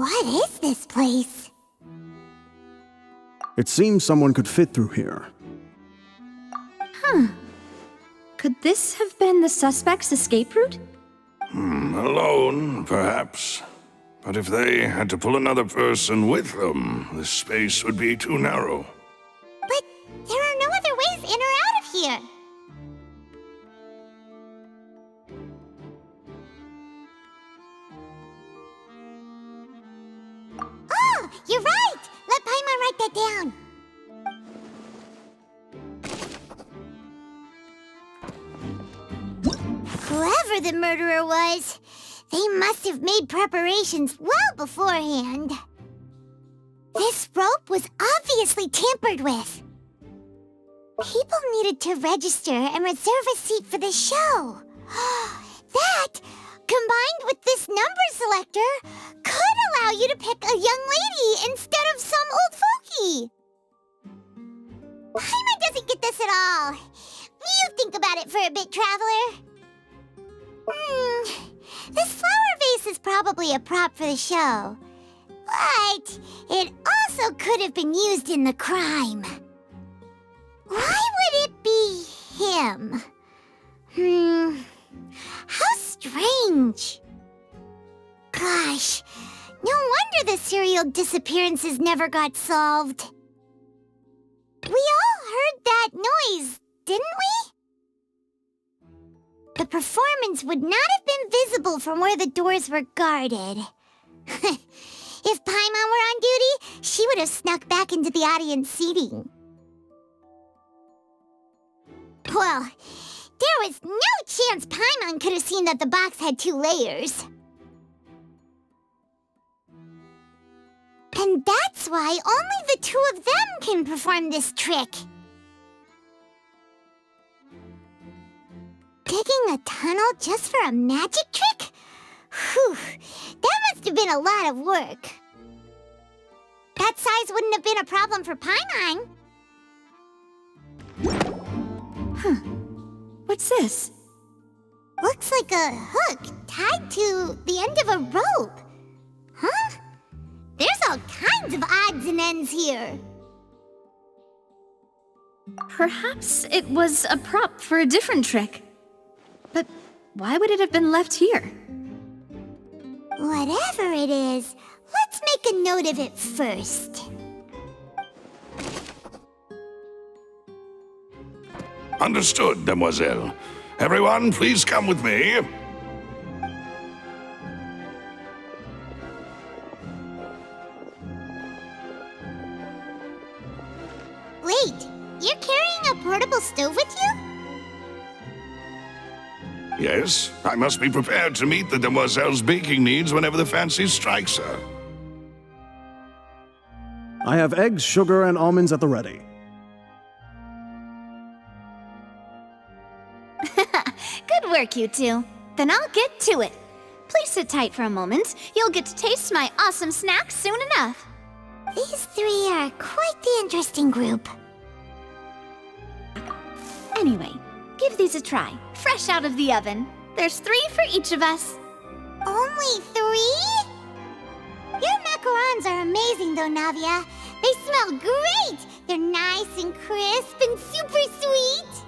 What is this place? It seems someone could fit through here. Could this have been the suspect's escape route? Alone, perhaps. But if they had to pull another person with them, the space would be too narrow. But there are no other ways in or out of here. Oh, you're right! Let Paimon write that down. Whoever the murderer was, they must have made preparations well beforehand. This rope was obviously tampered with. People needed to register and reserve a seat for the show. That, combined with this number selector, could allow you to pick a young lady instead of some old fogey. Paimon doesn't get this at all. You think about it for a bit, Traveler. This flower vase is probably a prop for the show. But it also could have been used in the crime. Why would it be him? How strange. Gosh, no wonder the serial disappearances never got solved. We all heard that noise, didn't we? The performance would not have been visible from where the doors were guarded. If Paimon were on duty, she would have snuck back into the audience seating. Well, there was no chance Paimon could have seen that the box had 2 layers. And that's why only the 2 of them can perform this trick. Digging a tunnel just for a magic trick? Whew, that must have been a lot of work. That size wouldn't have been a problem for Paimon. What's this? Looks like a hook tied to the end of a rope. Huh? There's all kinds of odds and ends here. Perhaps it was a prop for a different trick. But why would it have been left here? Whatever it is, let's make a note of it first. Understood, demoiselle. Everyone, please come with me. Wait, you're carrying a portable stove with you? Yes, I must be prepared to meet the demoiselle's baking needs whenever the fancy strikes her. I have eggs, sugar, and almonds at the ready. Good work, you two. Then I'll get to it. Please sit tight for a moment. You'll get to taste my awesome snack soon enough. These 3 are quite the interesting group. Anyway, give these a try. Fresh out of the oven. There's 3 for each of us. Only 3? Your macarons are amazing though, Navia. They smell great! They're nice and crisp and super sweet!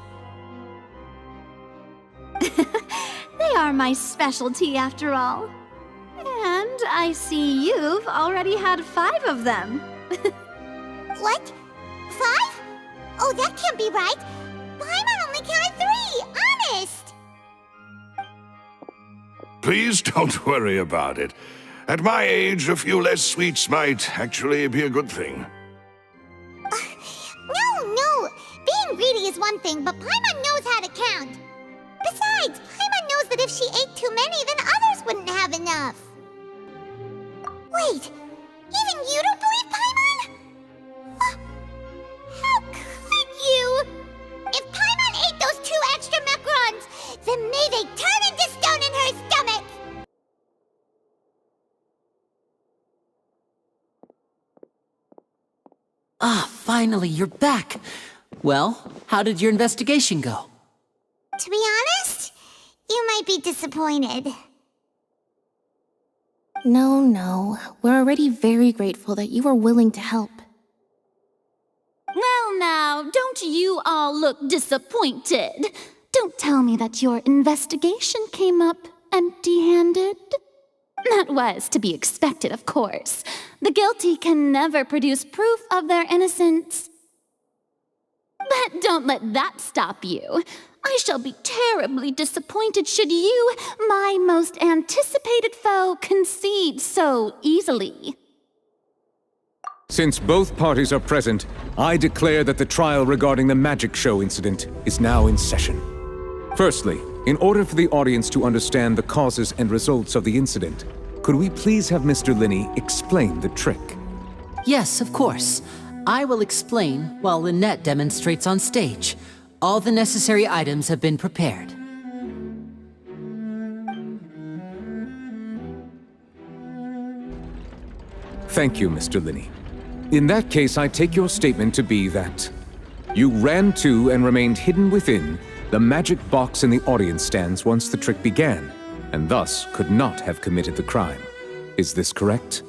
They are my specialty after all. And I see you've already had 5 of them. What? 5? Oh, that can't be right! Paimon only counted 3! Honest! Please don't worry about it. At my age, a few less sweets might actually be a good thing. No! Being greedy is one thing, but Paimon knows how to count. Besides, Paimon knows that if she ate too many, then others wouldn't have enough. Wait, even you don't believe Paimon? How could you? If Paimon ate those 2 extra macarons, then may they turn into stone in her stomach! Ah, finally, you're back. Well, how did your investigation go? To be honest, you might be disappointed. No. We're already very grateful that you were willing to help. Well now, don't you all look disappointed? Don't tell me that your investigation came up empty-handed. That was to be expected, of course. The guilty can never produce proof of their innocence. But don't let that stop you. I shall be terribly disappointed should you, my most anticipated foe, concede so easily. Since both parties are present, I declare that the trial regarding the magic show incident is now in session. Firstly, in order for the audience to understand the causes and results of the incident, could we please have Mr. Lyney explain the trick? Yes, of course. I will explain while Lynette demonstrates on stage. All the necessary items have been prepared. Thank you, Mr. Lyney. In that case, I take your statement to be that you ran to and remained hidden within the magic box in the audience stands once the trick began, and thus could not have committed the crime. Is this correct?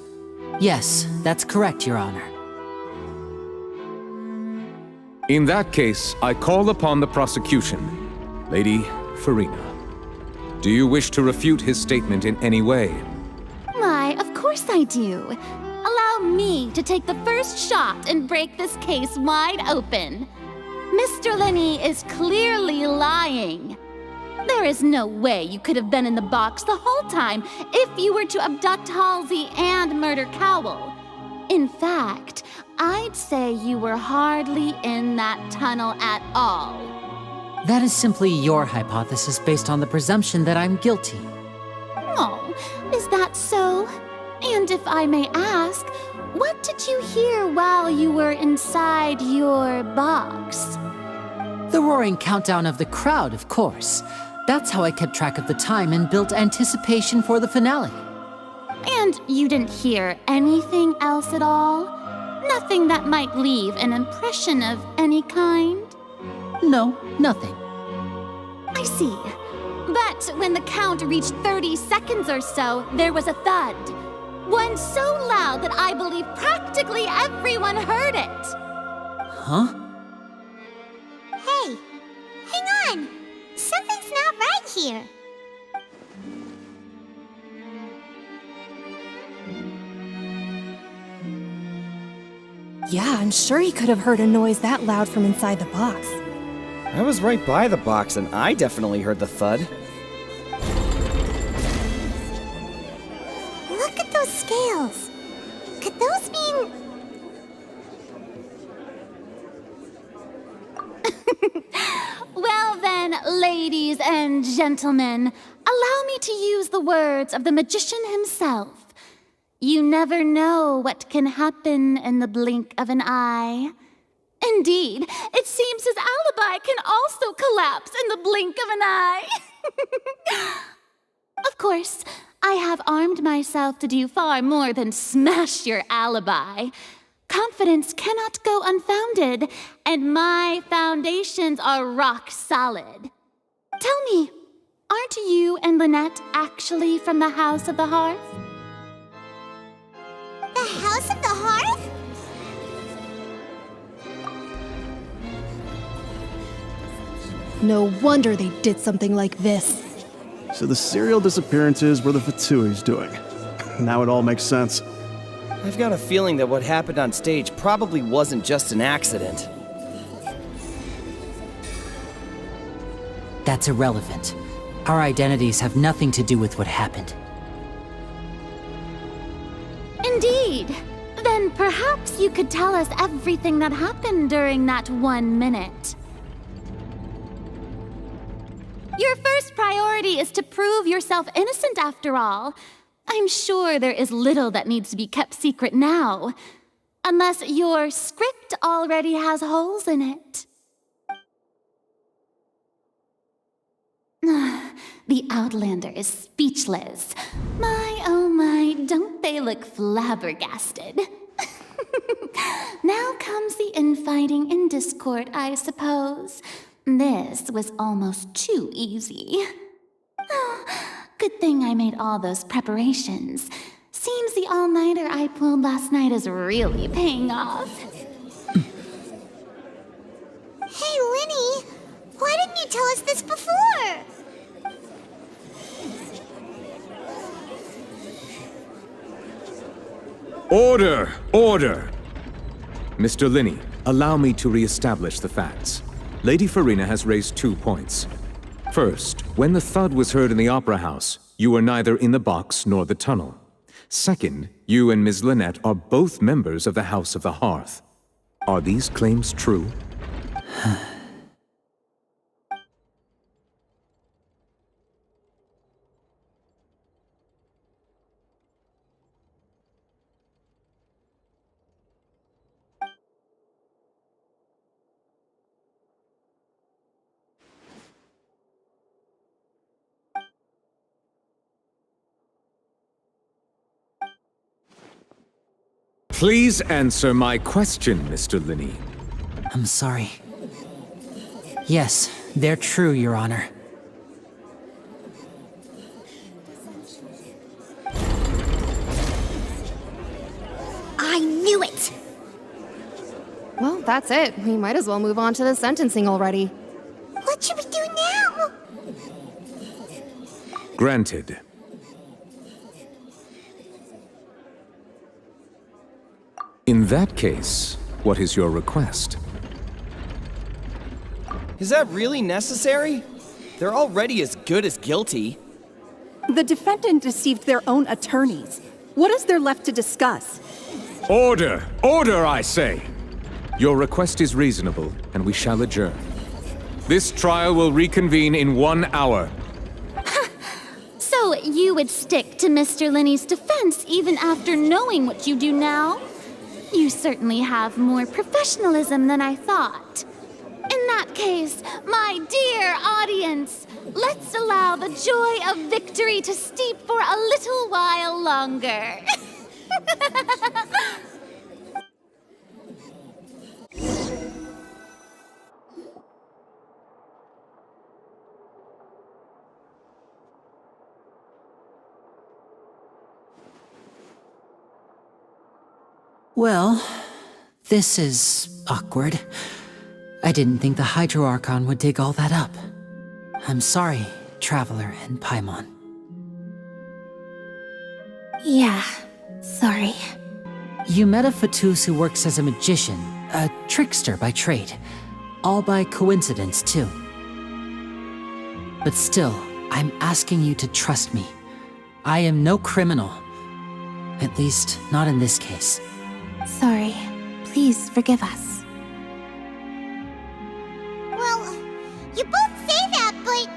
Yes, that's correct, Your Honor. In that case, I call upon the prosecution. Lady Furina, do you wish to refute his statement in any way? Why, of course I do. Allow me to take the first shot and break this case wide open. Mr. Lyney is clearly lying. There is no way you could have been in the box the whole time if you were to abduct Halsey and murder Cowell. In fact, I'd say you were hardly in that tunnel at all. That is simply your hypothesis based on the presumption that I'm guilty. Oh, is that so? And if I may ask, what did you hear while you were inside your box? The roaring countdown of the crowd, of course. That's how I kept track of the time and built anticipation for the finale. And you didn't hear anything else at all? Nothing that might leave an impression of any kind? No, nothing. I see. But when the count reached 30 seconds or so, there was a thud. One so loud that I believe practically everyone heard it. Huh? Hey, hang on. Something's not right here. Yeah, I'm sure he could have heard a noise that loud from inside the box. I was right by the box and I definitely heard the thud. Look at those scales. Could those mean... Well then, ladies and gentlemen, allow me to use the words of the magician himself. You never know what can happen in the blink of an eye. Indeed, it seems his alibi can also collapse in the blink of an eye. Of course, I have armed myself to do far more than smash your alibi. Confidence cannot go unfounded, and my foundations are rock solid. Tell me, aren't you and Lynette actually from the House of the Hearth? The House of the Hearth? No wonder they did something like this. So the serial disappearances were the Fatui's doing. Now it all makes sense. I've got a feeling that what happened on stage probably wasn't just an accident. That's irrelevant. Our identities have nothing to do with what happened. Indeed. Then perhaps you could tell us everything that happened during that 1 minute. Your first priority is to prove yourself innocent, after all. I'm sure there is little that needs to be kept secret now, unless your script already has holes in it. The Outlander is speechless. My, oh my, don't they look flabbergasted? Now comes the infighting and discord, I suppose. This was almost too easy. Oh, good thing I made all those preparations. Seems the all-nighter I pulled last night is really paying off. Hey, Lyney, why didn't you tell us this before? Order! Order! Mr. Lyney, allow me to re-establish the facts. Lady Furina has raised 2 points. First, when the thud was heard in the Opera House, you were neither in the box nor the tunnel. Second, you and Ms. Lynette are both members of the House of the Hearth. Are these claims true? Please answer my question, Mr. Lyney. I'm sorry. Yes, they're true, Your Honor. I knew it! Well, that's it. We might as well move on to the sentencing already. What should we do now? Granted. In that case, what is your request? Is that really necessary? They're already as good as guilty. The defendant deceived their own attorneys. What is there left to discuss? Order! Order, I say! Your request is reasonable, and we shall adjourn. This trial will reconvene in 1 hour. So you would stick to Mr. Lyney's defense even after knowing what you do now? You certainly have more professionalism than I thought. In that case, my dear audience, let's allow the joy of victory to steep for a little while longer. Well, this is awkward. I didn't think the Hydro Archon would dig all that up. I'm sorry, Traveler and Paimon. Yeah, sorry. You met a Fatus who works as a magician, a trickster by trade. All by coincidence, too. But still, I'm asking you to trust me. I am no criminal. At least, not in this case. Sorry. Please forgive us. Well, you both say that, but...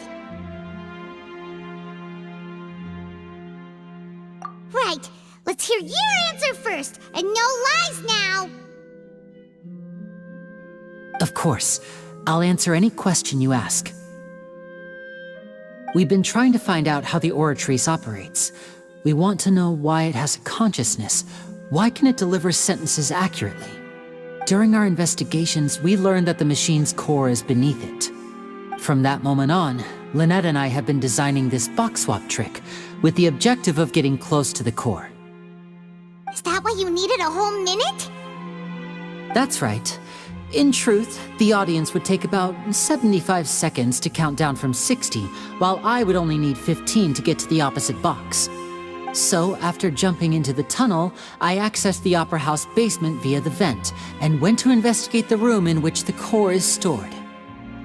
Right. Let's hear your answer first, and no lies now! Of course. I'll answer any question you ask. We've been trying to find out how the Oratrice operates. We want to know why it has a consciousness. Why can it deliver sentences accurately? During our investigations, we learned that the machine's core is beneath it. From that moment on, Lynette and I have been designing this box swap trick, with the objective of getting close to the core. Is that why you needed a whole minute? That's right. In truth, the audience would take about 75 seconds to count down from 60, while I would only need 15 to get to the opposite box. So, after jumping into the tunnel, I accessed the Opera House basement via the vent, and went to investigate the room in which the core is stored.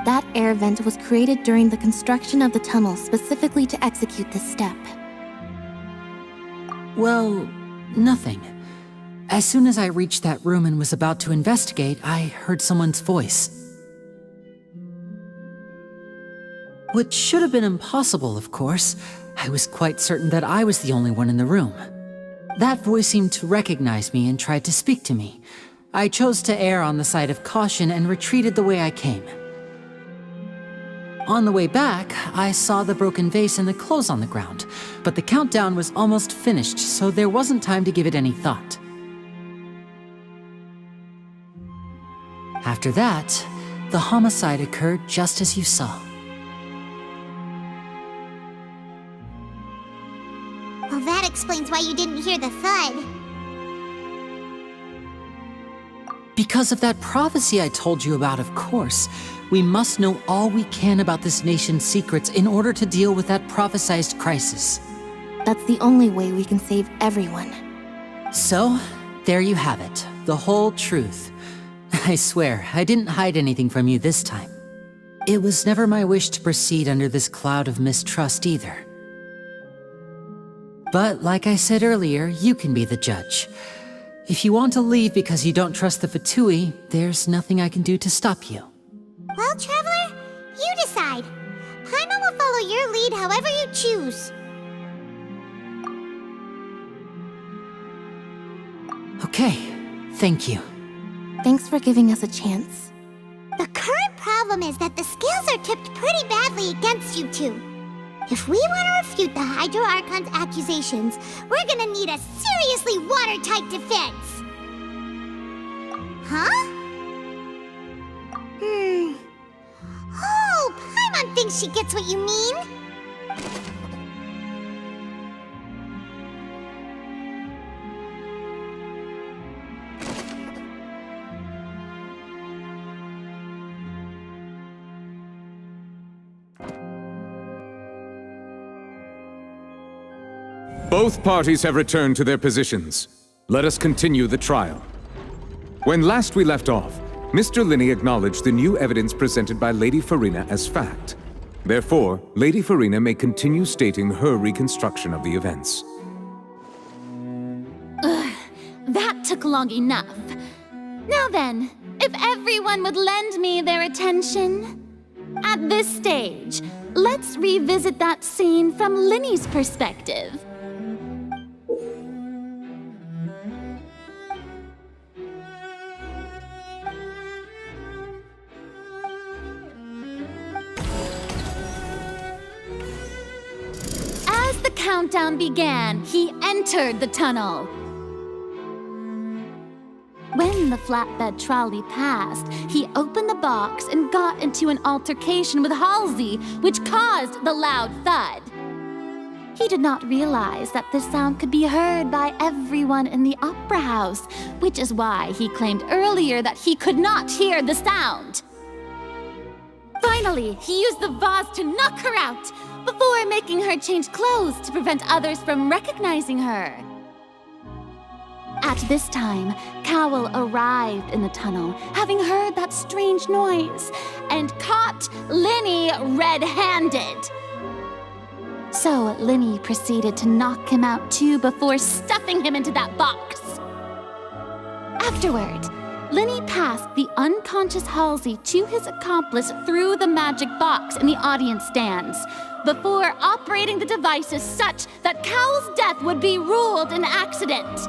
That air vent was created during the construction of the tunnel specifically to execute this step. Well, nothing. As soon as I reached that room and was about to investigate, I heard someone's voice. Which should have been impossible, of course. I was quite certain that I was the only one in the room. That voice seemed to recognize me and tried to speak to me. I chose to err on the side of caution and retreated the way I came. On the way back, I saw the broken vase and the clothes on the ground, but the countdown was almost finished, so there wasn't time to give it any thought. After that, the homicide occurred just as you saw. Well, that explains why you didn't hear the thud. Because of that prophecy I told you about, of course. We must know all we can about this nation's secrets in order to deal with that prophesized crisis. That's the only way we can save everyone. So, there you have it. The whole truth. I swear, I didn't hide anything from you this time. It was never my wish to proceed under this cloud of mistrust either. But like I said earlier, you can be the judge. If you want to leave because you don't trust the Fatui, there's nothing I can do to stop you. Well, Traveler, you decide. Paimon will follow your lead however you choose. Okay, thank you. Thanks for giving us a chance. The current problem is that the scales are tipped pretty badly against you two. If we want to refute the Hydro Archon's accusations, we're gonna need a seriously watertight defense. Huh? Oh, Paimon thinks she gets what you mean. Both parties have returned to their positions. Let us continue the trial. When last we left off, Mr. Lyney acknowledged the new evidence presented by Lady Furina as fact. Therefore, Lady Furina may continue stating her reconstruction of the events. That took long enough. Now then, if everyone would lend me their attention. At this stage, let's revisit that scene from Lyney's perspective. As the countdown began, he entered the tunnel. When the flatbed trolley passed, he opened the box and got into an altercation with Halsey, which caused the loud thud. He did not realize that this sound could be heard by everyone in the opera house, which is why he claimed earlier that he could not hear the sound. Finally, he used the vase to knock her out, before making her change clothes to prevent others from recognizing her. At this time, Cowell arrived in the tunnel, having heard that strange noise, and caught Lyney red-handed. So Lyney proceeded to knock him out too before stuffing him into that box. Afterward, Lyney passed the unconscious Halsey to his accomplice through the magic box in the audience stands, before operating the devices such that Cowell's death would be ruled an accident.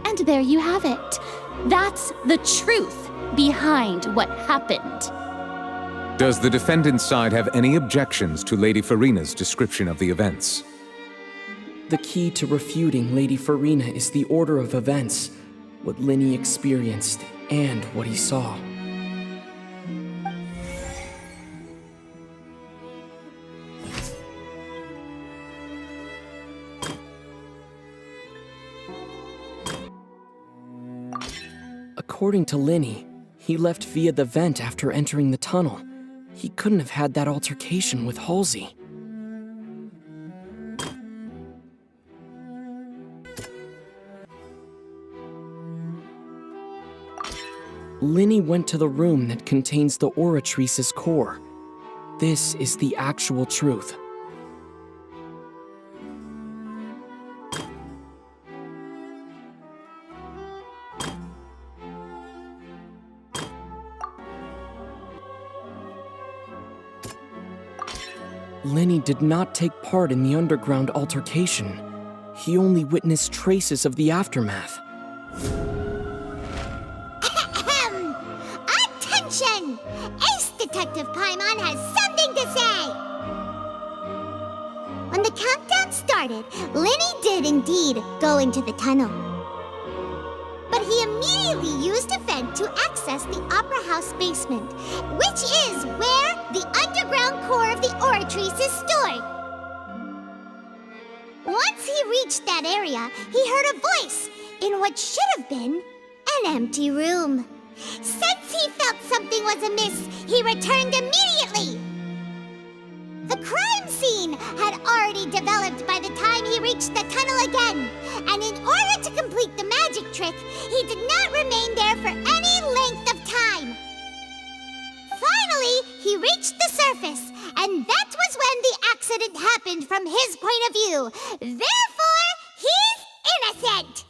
And there you have it. That's the truth behind what happened. Does the defendant's side have any objections to Lady Furina's description of the events? The key to refuting Lady Furina is the order of events, what Lyney experienced, and what he saw. According to Lyney, he left via the vent after entering the tunnel. He couldn't have had that altercation with Halsey. Lyney went to the room that contains the Oratrice's core. This is the actual truth. Lyney did not take part in the underground altercation. He only witnessed traces of the aftermath. Attention! Ace Detective Paimon has something to say! When the countdown started, Lyney did indeed go into the tunnel. But he immediately used a vent to access the Opera House basement, which is where the underground core of the Oratrice is stored. Once he reached that area, he heard a voice in what should have been an empty room. Since he felt something was amiss, he returned immediately. The crime scene had already developed by the time he reached the tunnel again, and in order to complete the magic trick, he did not remain there for any length of time. Finally, he reached the surface, and that was when the accident happened from his point of view. Therefore, he's innocent!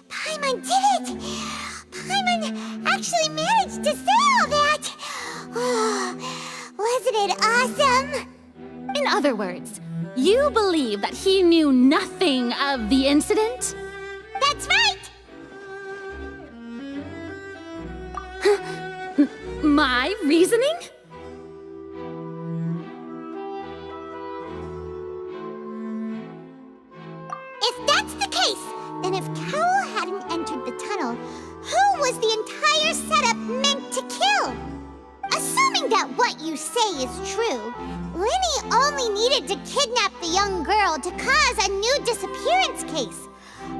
Paimon did it! Paimon actually managed to say all that! Oh, wasn't it awesome? In other words, you believe that he knew nothing of the incident? That's right! My reasoning? If that's the case, then if Cowell hadn't entered the tunnel, who was the entire setup meant to kill? Assuming that what you say is true, Lyney only needed to kidnap the young girl to cause a new disappearance case.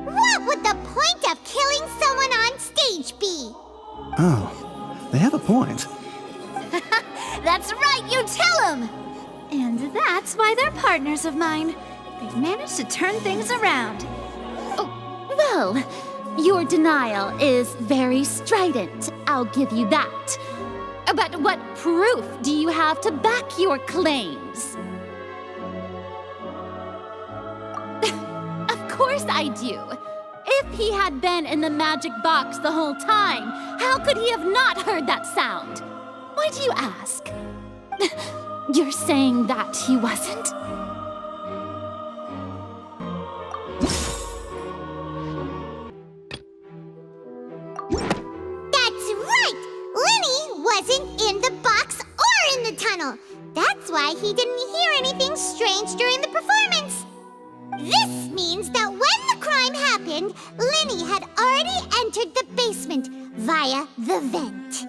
What would the point of killing someone on stage be? Oh, they have a point. That's right, you tell him! And that's why they're partners of mine. They've managed to turn things around. Oh, well, your denial is very strident, I'll give you that. But what proof do you have to back your claims? Of course I do. If he had been in the magic box the whole time, how could he have not heard that sound? Why do you ask? You're saying that he wasn't? That's right! Lyney wasn't in the box or in the tunnel. That's why he didn't hear anything strange during the performance. This means that when the crime happened, Lyney had already entered the basement via the vent.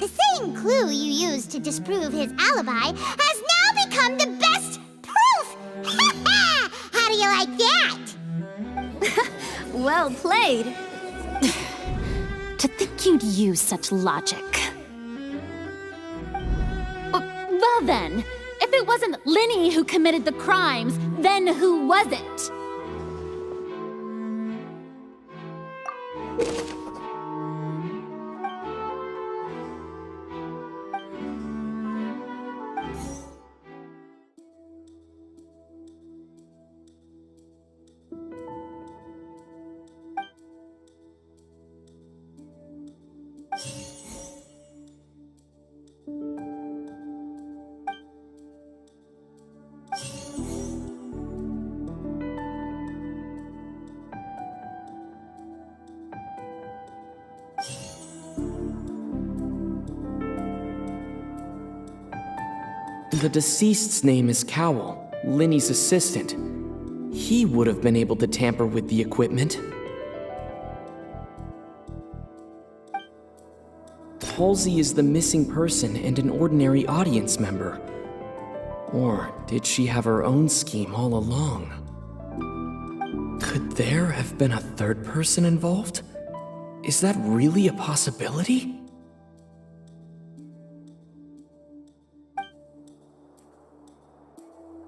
The same clue you used to disprove his alibi has now become the best proof! Ha ha! How do you like that? Well played. To think you'd use such logic. Well then, if it wasn't Lyney who committed the crimes, then who was it? The deceased's name is Cowell, Lyney's assistant. He would have been able to tamper with the equipment. Halsey is the missing person and an ordinary audience member. Or did she have her own scheme all along? Could there have been a third person involved? Is that really a possibility?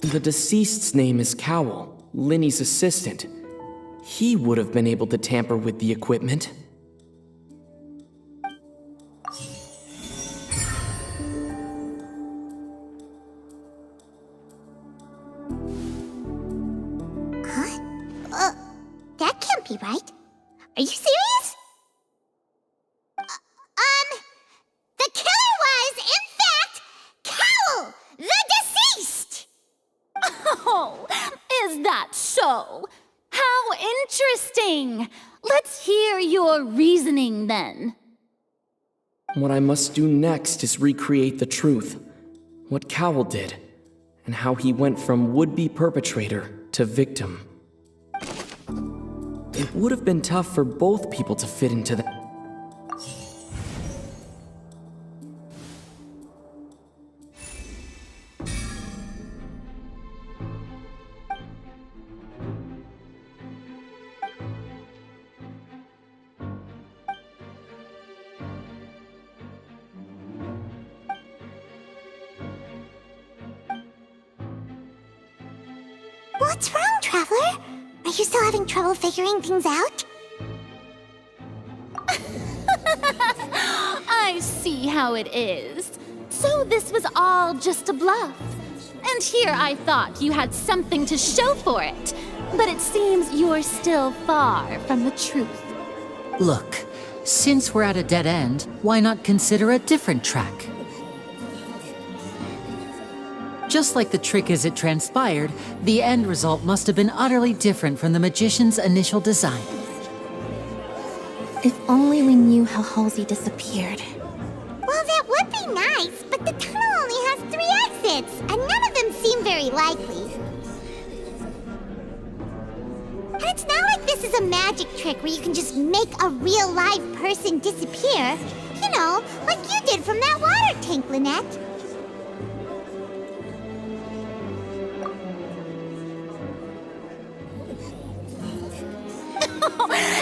The deceased's name is Cowell, Lyney's assistant. He would have been able to tamper with the equipment. That can't be right. Are you serious? The killer was, in fact, Cowell, the deceased! Oh, is that so? How Interesting! Let's hear your reasoning then. What I must do next is recreate the truth. What Cowell did, and how he went from would-be perpetrator to victim. It would have been tough for both people to fit into that. What's wrong, Traveler? Are you still having trouble figuring things out? I see how it is. So this was all just a bluff. And here I thought you had something to show for it. But it seems you're still far from the truth. Look, since we're at a dead end, why not consider a different track? Just like the trick as it transpired, the end result must have been utterly different from the magician's initial design. If only we knew how Halsey disappeared. Well, that would be nice, but the tunnel only has 3 exits, and none of them seem very likely. And it's not like this is a magic trick where you can just make a real live person disappear. You know, like you did from that water tank, Lynette.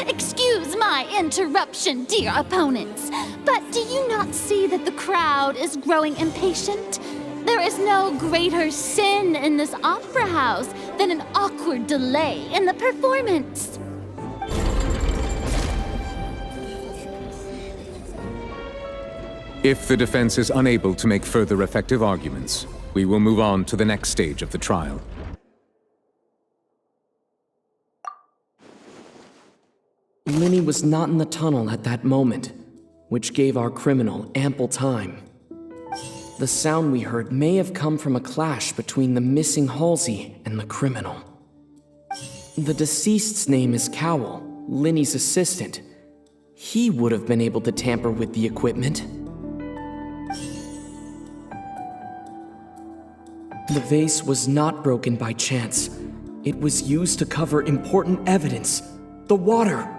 Excuse my interruption, dear opponents, but do you not see that the crowd is growing impatient? There is no greater sin in this opera house than an awkward delay in the performance. If the defense is unable to make further effective arguments, we will move on to the next stage of the trial. Lyney was not in the tunnel at that moment, which gave our criminal ample time. The sound we heard may have come from a clash between the missing Halsey and the criminal. The deceased's name is Cowell, Lyney's assistant. He would have been able to tamper with the equipment. The vase was not broken by chance. It was used to cover important evidence, the water.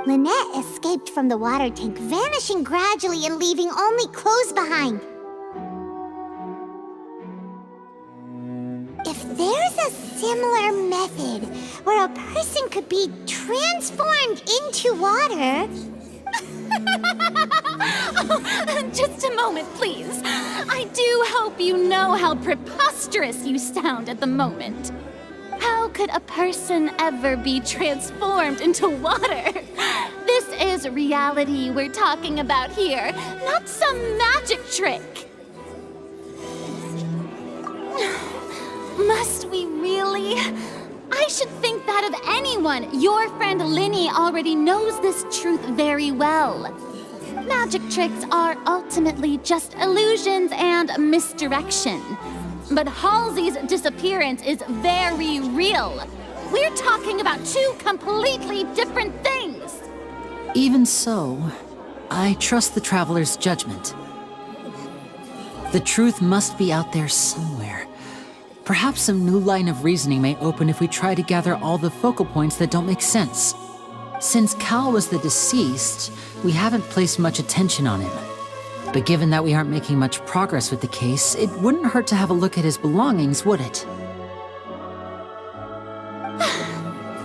Lynette escaped from the water tank, vanishing gradually and leaving only clothes behind. If there's a similar method where a person could be transformed into water... Oh, just a moment, please. I do hope you know how preposterous you sound at the moment. How could a person ever be transformed into water? This is reality we're talking about here, not some magic trick. Must we really? I should think that of anyone. Your friend Lyney already knows this truth very well. Magic tricks are ultimately just illusions and misdirection. But Halsey's disappearance is very real. We're talking about 2 completely different things. Even so, I trust the Traveler's judgment. The truth must be out there somewhere. Perhaps some new line of reasoning may open if we try to gather all the focal points that don't make sense. Since Cal was the deceased, we haven't placed much attention on him. But given that we aren't making much progress with the case, it wouldn't hurt to have a look at his belongings, would it?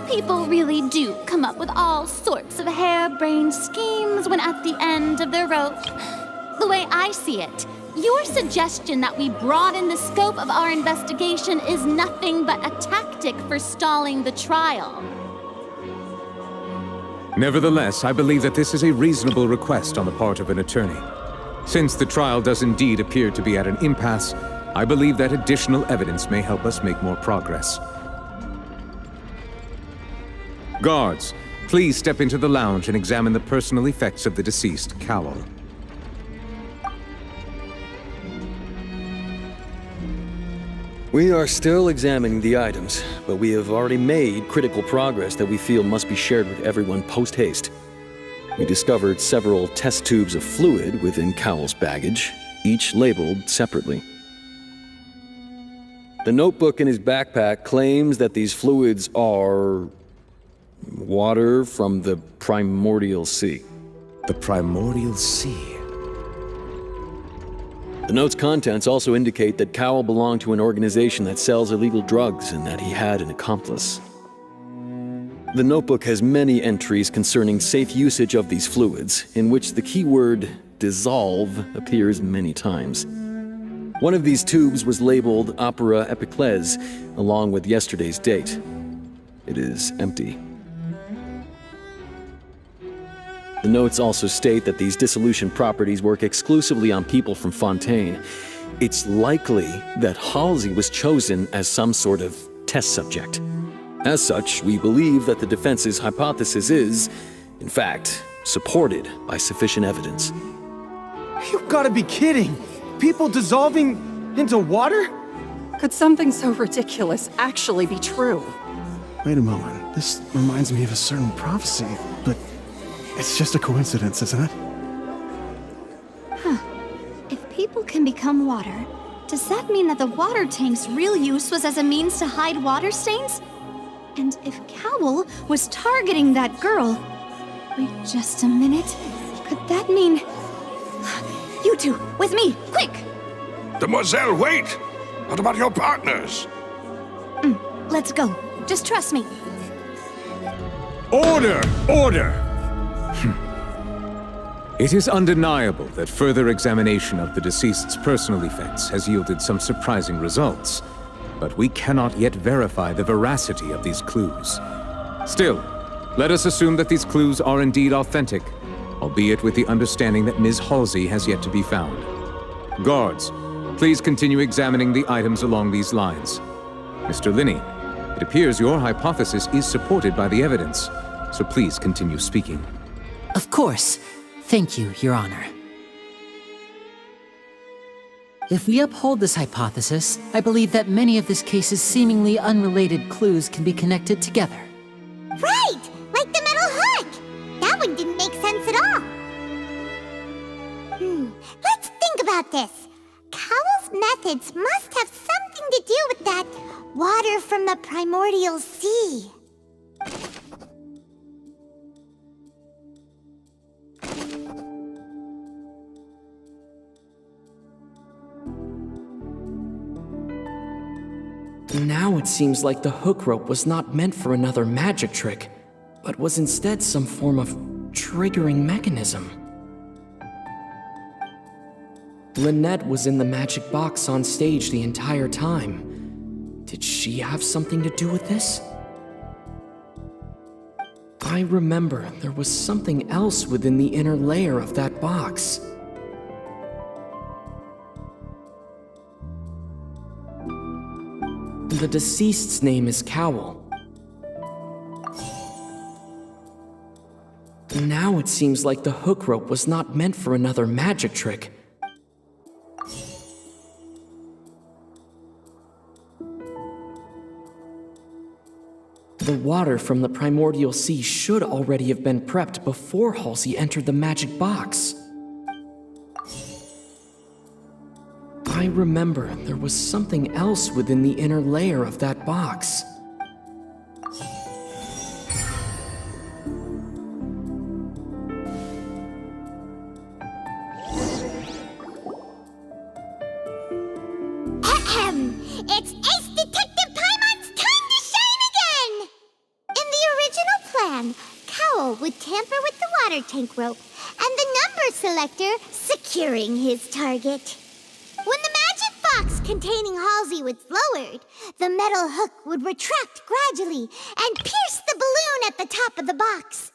People really do come up with all sorts of harebrained schemes when at the end of their rope. The way I see it, your suggestion that we broaden the scope of our investigation is nothing but a tactic for stalling the trial. Nevertheless, I believe that this is a reasonable request on the part of an attorney. Since the trial does indeed appear to be at an impasse, I believe that additional evidence may help us make more progress. Guards, please step into the lounge and examine the personal effects of the deceased Cowl. We are still examining the items, but we have already made critical progress that we feel must be shared with everyone post-haste. We discovered several test tubes of fluid within Cowl's baggage, each labeled separately. The notebook in his backpack claims that these fluids are water from the primordial sea. The primordial sea? The note's contents also indicate that Cowl belonged to an organization that sells illegal drugs and that he had an accomplice. The notebook has many entries concerning safe usage of these fluids, in which the keyword dissolve appears many times. One of these tubes was labeled Opera Epiclese, along with yesterday's date. It is empty. The notes also state that these dissolution properties work exclusively on people from Fontaine. It's likely that Halsey was chosen as some sort of test subject. As such, we believe that the defense's hypothesis is, in fact, supported by sufficient evidence. You've got to be kidding! People dissolving into water? Could something so ridiculous actually be true? Wait a moment. This reminds me of a certain prophecy, but it's just a coincidence, isn't it? Huh. If people can become water, does that mean that the water tank's real use was as a means to hide water stains? And if Cowl was targeting that girl... Wait just a minute. Could that mean... You two, with me, quick! Demoiselle, wait! What about your partners? Let's go. Just trust me. Order! Order! It is undeniable that further examination of the deceased's personal effects has yielded some surprising results, but we cannot yet verify the veracity of these clues. Still, let us assume that these clues are indeed authentic, albeit with the understanding that Ms. Halsey has yet to be found. Guards, please continue examining the items along these lines. Mr. Lyney, it appears your hypothesis is supported by the evidence, so please continue speaking. Of course. Thank you, Your Honor. If we uphold this hypothesis, I believe that many of this case's seemingly unrelated clues can be connected together. Right! Like the metal hook! That one didn't make sense at all. Let's think about this. Cowl's methods must have something to do with that water from the primordial sea. Now it seems like the hook rope was not meant for another magic trick, but was instead some form of triggering mechanism. Lynette was in the magic box on stage the entire time. Did she have something to do with this? I remember there was something else within the inner layer of that box. The deceased's name is Cowl. Now it seems like the hook rope was not meant for another magic trick. The water from the primordial sea should already have been prepped before Halsey entered the magic box. I remember there was something else within the inner layer of that box. It's Ace Detective Paimon's time to shine again! In the original plan, Cowl would tamper with the water tank rope and the number selector securing his target. When the magic box containing Halsey was lowered, the metal hook would retract gradually and pierce the balloon at the top of the box.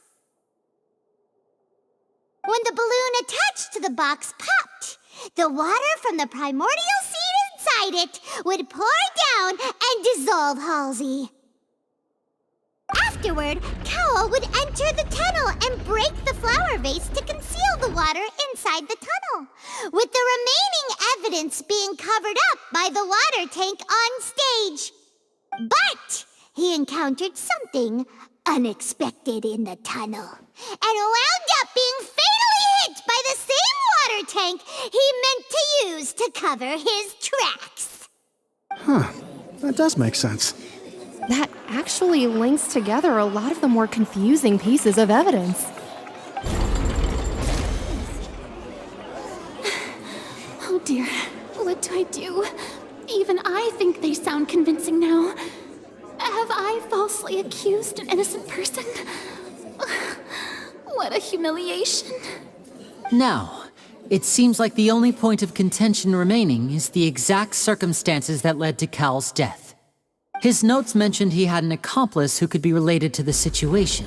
When the balloon attached to the box popped, the water from the primordial seed inside it would pour down and dissolve Halsey. Afterward, Cowl would enter the tunnel and break the flower vase to conceal the water inside the tunnel, with the remaining evidence being covered up by the water tank on stage. But he encountered something unexpected in the tunnel, and wound up being fatally hit by the same water tank he meant to use to cover his tracks. Huh. That does make sense. That actually links together a lot of the more confusing pieces of evidence. Oh dear, what do I do? Even I think they sound convincing now. Have I falsely accused an innocent person? What a humiliation. Now, it seems like the only point of contention remaining is the exact circumstances that led to Cowl's death. His notes mentioned he had an accomplice who could be related to the situation.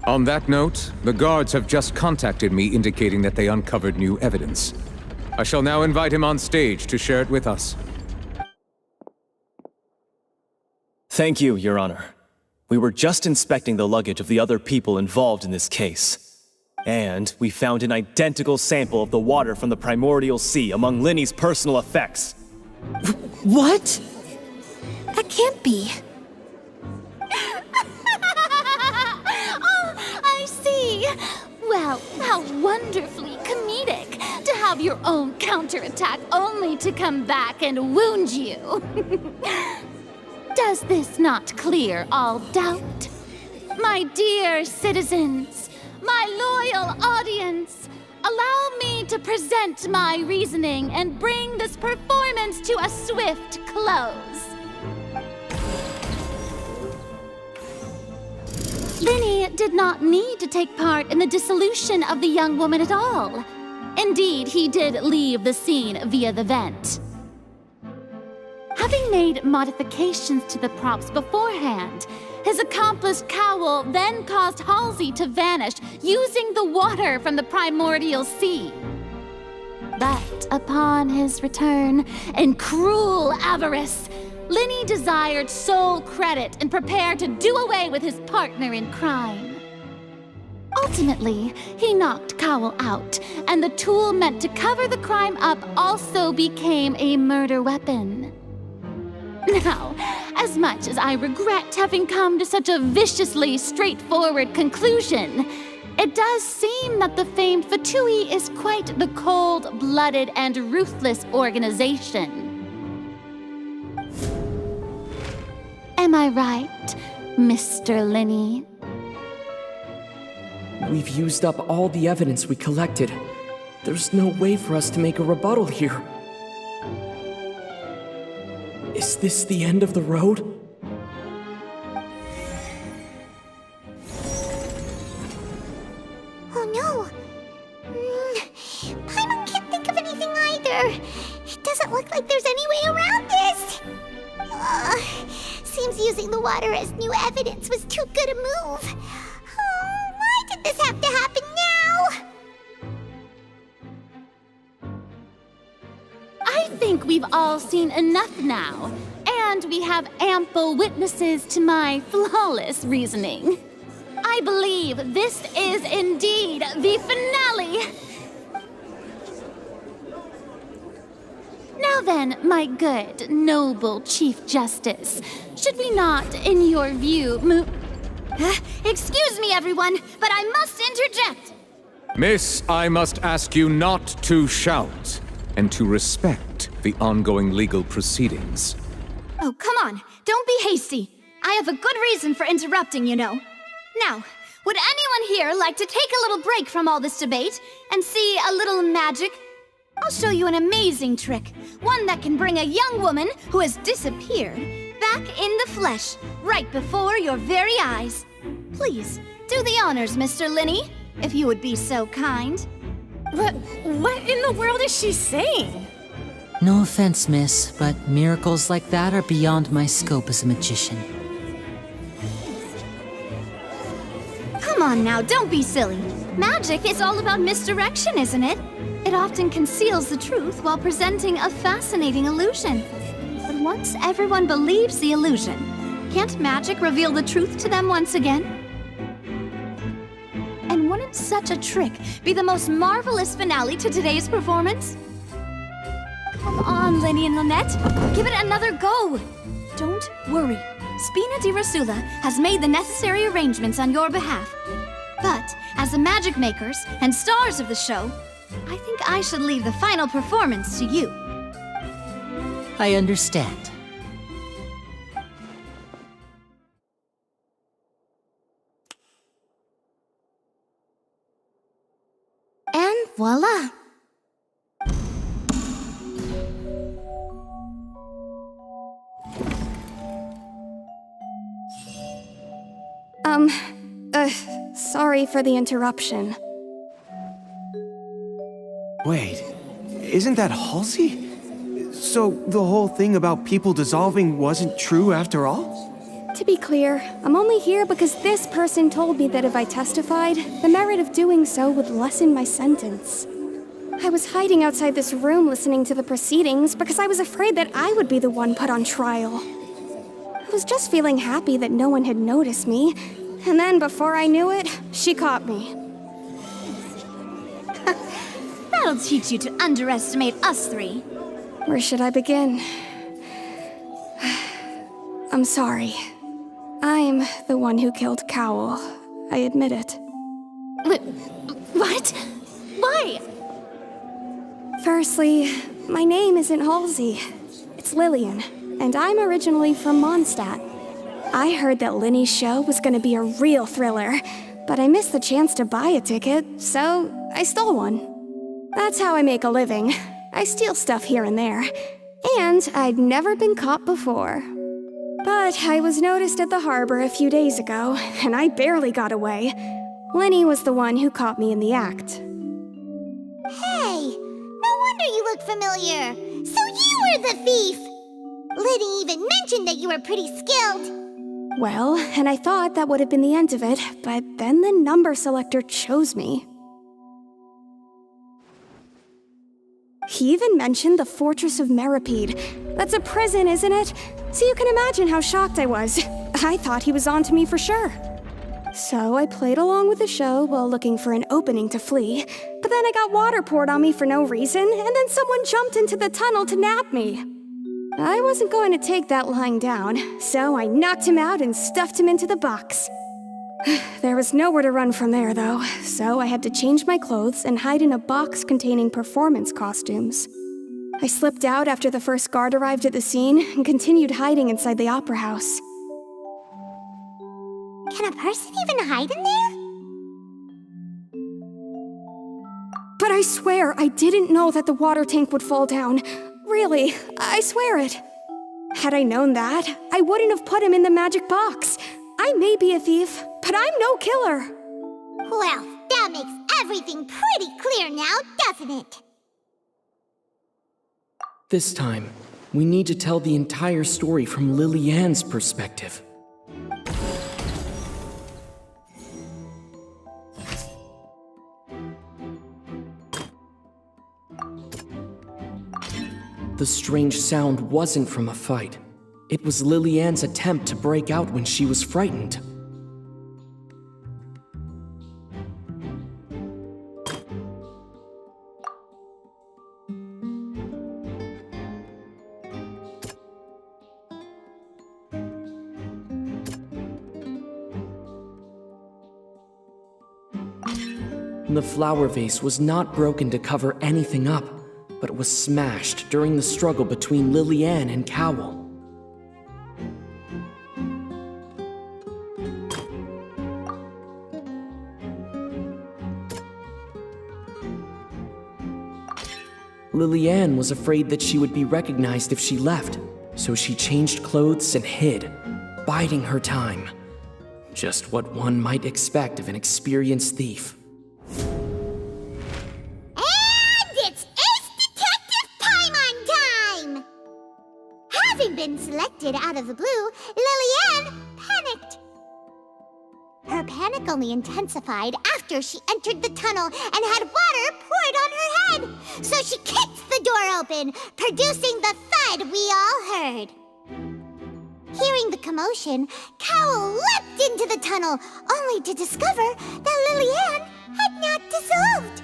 On that note, the guards have just contacted me indicating that they uncovered new evidence. I shall now invite him on stage to share it with us. Thank you, Your Honor. We were just inspecting the luggage of the other people involved in this case. And we found an identical sample of the water from the primordial sea among Lyney's personal effects. What? That can't be. Oh, I see. Well, how wonderfully comedic to have your own counterattack only to come back and wound you. Does this not clear all doubt? My dear citizens, my loyal audience, allow me to present my reasoning and bring this performance to a swift close. Lyney did not need to take part in the dissolution of the young woman at all. Indeed, he did leave the scene via the vent. Having made modifications to the props beforehand, his accomplice Cowl then caused Halsey to vanish using the water from the primordial sea. But upon his return, in cruel avarice, Lyney desired sole credit and prepared to do away with his partner in crime. Ultimately, he knocked Cowl out, and the tool meant to cover the crime up also became a murder weapon. Now, as much as I regret having come to such a viciously straightforward conclusion, it does seem that the famed Fatui is quite the cold-blooded and ruthless organization. Am I right, Mr. Lyney? We've used up all the evidence we collected. There's no way for us to make a rebuttal here. Is this the end of the road? Oh no! Paimon can't think of anything either. It doesn't look like there's any way around this. Seems using the water as new evidence was too good a move. Why did this have to happen now? I think we've all seen enough now, and we have ample witnesses to my flawless reasoning. I believe this is indeed the finale. Now then, my good, noble Chief Justice, should we not, in your view, Excuse me, everyone, but I must interject. Miss, I must ask you not to shout and to respect the ongoing legal proceedings. Oh, come on. Don't be hasty. I have a good reason for interrupting, you know. Now, would anyone here like to take a little break from all this debate and see a little magic? I'll show you an amazing trick. One that can bring a young woman who has disappeared back in the flesh, right before your very eyes. Please, do the honors, Mr. Lyney, if you would be so kind. What in the world is she saying? No offense, miss, but miracles like that are beyond my scope as a magician. Come Come on now, don't be silly. Magic is all about misdirection, isn't it? It often conceals the truth while presenting a fascinating illusion. But once everyone believes the illusion, can't magic reveal the truth to them once again? And wouldn't such a trick be the most marvelous finale to today's performance? Come on, Lyney and Lynette. Give it another go. Don't worry. Spina di Rasula has made the necessary arrangements on your behalf. But, as the magic makers and stars of the show, I think I should leave the final performance to you. I understand. And voila! Sorry for the interruption. Wait, isn't that Halsey? So the whole thing about people dissolving wasn't true after all? To be clear, I'm only here because this person told me that if I testified, the merit of doing so would lessen my sentence. I was hiding outside this room listening to the proceedings because I was afraid that I would be the one put on trial. I was just feeling happy that no one had noticed me, and then before I knew it, she caught me. That'll teach you to underestimate us three. Where should I begin? I'm sorry. I'm the one who killed Cowell. I admit it. What? Why? Firstly, my name isn't Halsey. It's Lillian, and I'm originally from Mondstadt. I heard that Lyney's show was gonna be a real thriller, but I missed the chance to buy a ticket, so I stole one. That's how I make a living. I steal stuff here and there, and I'd never been caught before. But I was noticed at the harbor a few days ago, and I barely got away. Lyney was the one who caught me in the act. Hey, no wonder you look familiar. So you were the thief! Lyney even mentioned that you were pretty skilled. Well, and I thought that would have been the end of it, but then the number selector chose me. He even mentioned the Fortress of Meripede. That's a prison, isn't it? So you can imagine how shocked I was. I thought he was on to me for sure. So I played along with the show while looking for an opening to flee, but then I got water poured on me for no reason, and then someone jumped into the tunnel to nab me. I wasn't going to take that lying down, so I knocked him out and stuffed him into the box. There was nowhere to run from there, though, so I had to change my clothes and hide in a box containing performance costumes. I slipped out after the first guard arrived at the scene and continued hiding inside the opera house. Can a person even hide in there? But I swear I didn't know that the water tank would fall down. Really, I swear it. Had I known that, I wouldn't have put him in the magic box. I may be a thief, but I'm no killer. Well, that makes everything pretty clear now, doesn't it? This time, we need to tell the entire story from Lily-Ann's perspective. The strange sound wasn't from a fight. It was Lily-Ann's attempt to break out when she was frightened. The flower vase was not broken to cover anything up, but was smashed during the struggle between Lily-Ann and Cowell. Lily-Ann was afraid that she would be recognized if she left, so she changed clothes and hid, biding her time. Just what one might expect of an experienced thief. Having been selected out of the blue, Lily-Ann panicked. Her panic only intensified after she entered the tunnel and had water poured on her head. So she kicked the door open, producing the thud we all heard. Hearing the commotion, Cowl leapt into the tunnel, only to discover that Lily-Ann had not dissolved.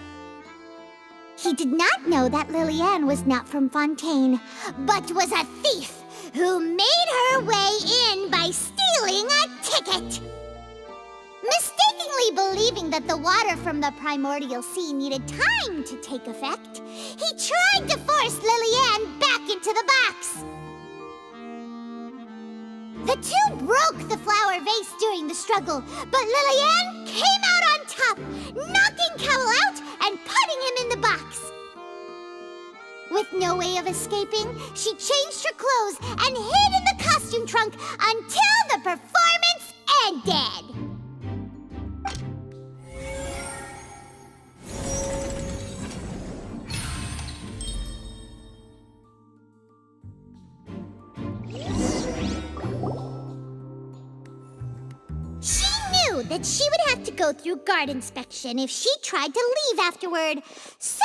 He did not know that Lily-Ann was not from Fontaine, but was a thief who made her way in by stealing a ticket. Mistakenly believing that the water from the primordial sea needed time to take effect, he tried to force Lily-Ann back into the box. The two broke the flower vase during the struggle, but Lily-Ann came out on top, knocking Cowl out and putting him in the box. With no way of escaping, she changed her clothes and hid in the costume trunk until the performance ended. She knew that she would have to go through guard inspection if she tried to leave afterward, so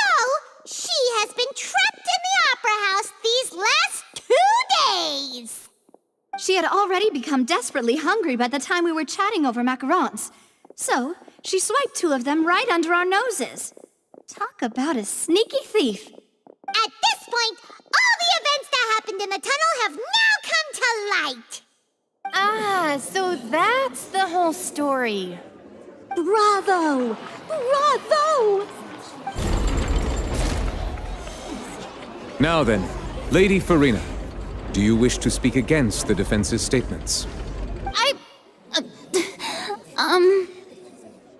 she has been trapped in the Opera House these last 2 days. She had already become desperately hungry by the time we were chatting over macarons. So, she swiped 2 of them right under our noses. Talk about a sneaky thief. At this point, all the events that happened in the tunnel have now come to light. Ah, so that's the whole story. Bravo! Bravo! Now then, Lady Furina, do you wish to speak against the defense's statements?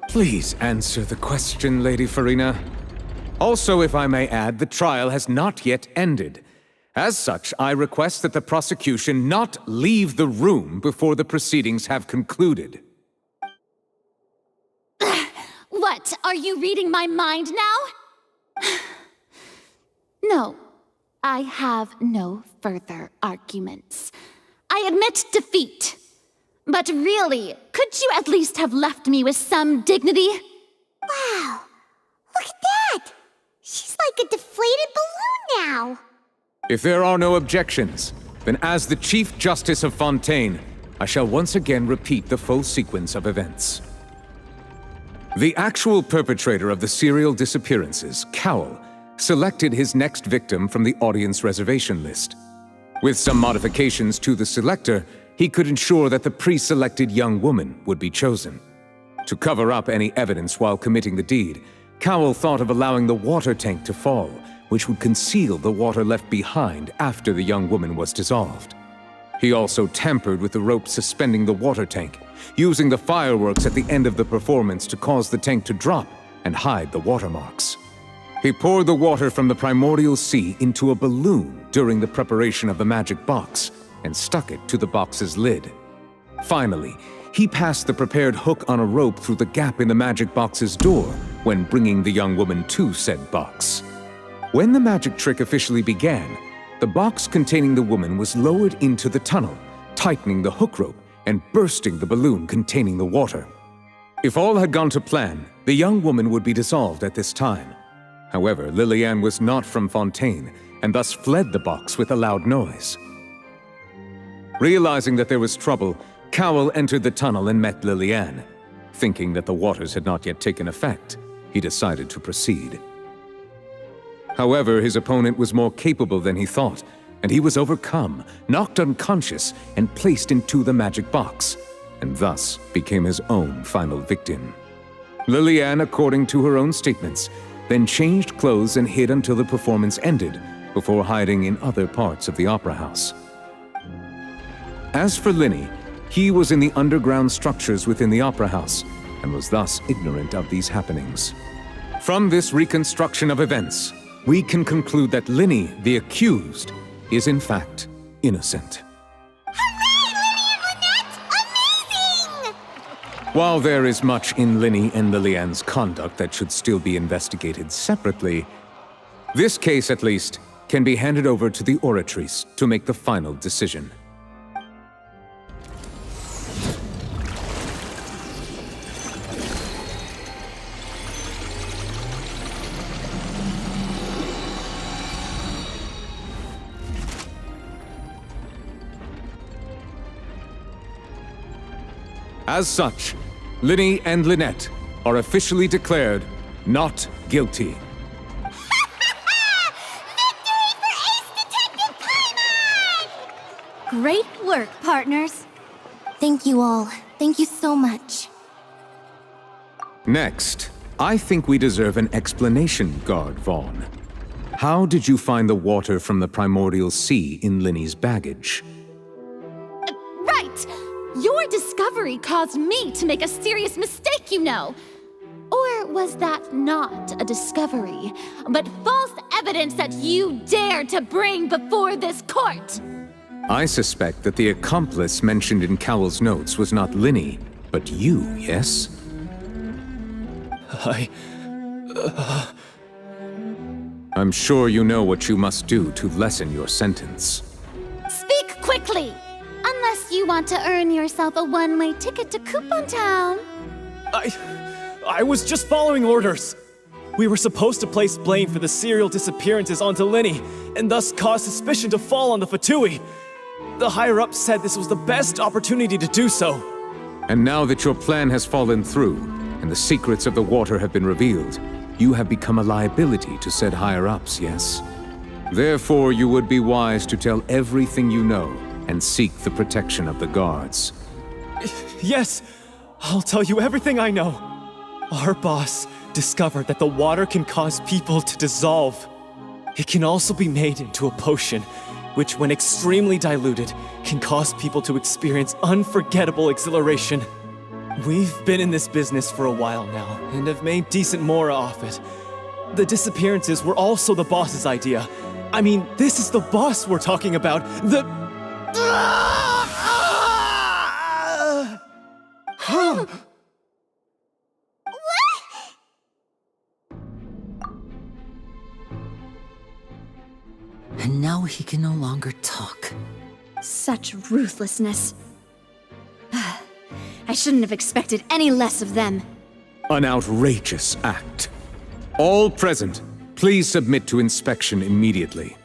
Please answer the question, Lady Furina. Also, if I may add, the trial has not yet ended. As such, I request that the prosecution not leave the room before the proceedings have concluded. What, are you reading my mind now? No, I have no further arguments. I admit defeat. But really, could you at least have left me with some dignity? Wow, look at that! She's like a deflated balloon now. If there are no objections, then as the Chief Justice of Fontaine, I shall once again repeat the full sequence of events. The actual perpetrator of the serial disappearances, Cowl, selected his next victim from the audience reservation list. With some modifications to the selector, he could ensure that the pre-selected young woman would be chosen. To cover up any evidence while committing the deed, Cowl thought of allowing the water tank to fall, which would conceal the water left behind after the young woman was dissolved. He also tampered with the rope suspending the water tank, using the fireworks at the end of the performance to cause the tank to drop and hide the watermarks. He poured the water from the primordial sea into a balloon during the preparation of the magic box and stuck it to the box's lid. Finally, he passed the prepared hook on a rope through the gap in the magic box's door when bringing the young woman to said box. When the magic trick officially began, the box containing the woman was lowered into the tunnel, tightening the hook rope and bursting the balloon containing the water. If all had gone to plan, the young woman would be dissolved at this time. However, Lily-Ann was not from Fontaine and thus fled the box with a loud noise. Realizing that there was trouble, Cowl entered the tunnel and met Lily-Ann. Thinking that the waters had not yet taken effect, he decided to proceed. However, his opponent was more capable than he thought, and he was overcome, knocked unconscious, and placed into the magic box, and thus became his own final victim. Lily-Ann, according to her own statements, then changed clothes and hid until the performance ended, before hiding in other parts of the opera house. As for Lyney, he was in the underground structures within the opera house, and was thus ignorant of these happenings. From this reconstruction of events, we can conclude that Lyney, the accused, is in fact innocent. While there is much in Lyney and Lily-Ann's conduct that should still be investigated separately, this case, at least, can be handed over to the Oratrice to make the final decision. As such, Lyney and Lynette are officially declared not guilty. Great work, partners. Thank you all. Thank you so much. Next, I think we deserve an explanation, Guard Vaughn. How did you find the water from the primordial sea in Lyney's baggage? Right! Your discovery caused me to make a serious mistake, you know. Or was that not a discovery, but false evidence that you dared to bring before this court? I suspect that the accomplice mentioned in Cowell's notes was not Lyney, but you, yes? I'm sure you know what you must do to lessen your sentence. Speak quickly! Unless you want to earn yourself a one-way ticket to Coupon Town. I was just following orders. We were supposed to place blame for the serial disappearances onto Lyney, and thus cause suspicion to fall on the Fatui. The higher-ups said this was the best opportunity to do so. And now that your plan has fallen through, and the secrets of the water have been revealed, you have become a liability to said higher-ups, yes? Therefore, you would be wise to tell everything you know, and seek the protection of the guards. Yes, I'll tell you everything I know. Our boss discovered that the water can cause people to dissolve. It can also be made into a potion, which when extremely diluted, can cause people to experience unforgettable exhilaration. We've been in this business for a while now, and have made decent mora off it. The disappearances were also the boss's idea. I mean, this is the boss we're talking about. And now he can no longer talk. Such ruthlessness. I shouldn't have expected any less of them. An outrageous act. All present, please submit to inspection immediately.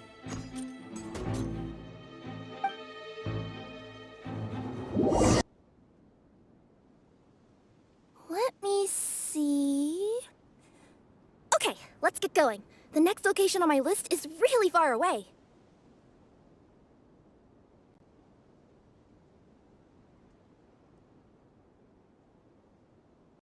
Let me see... Okay, let's get going. The next location on my list is really far away.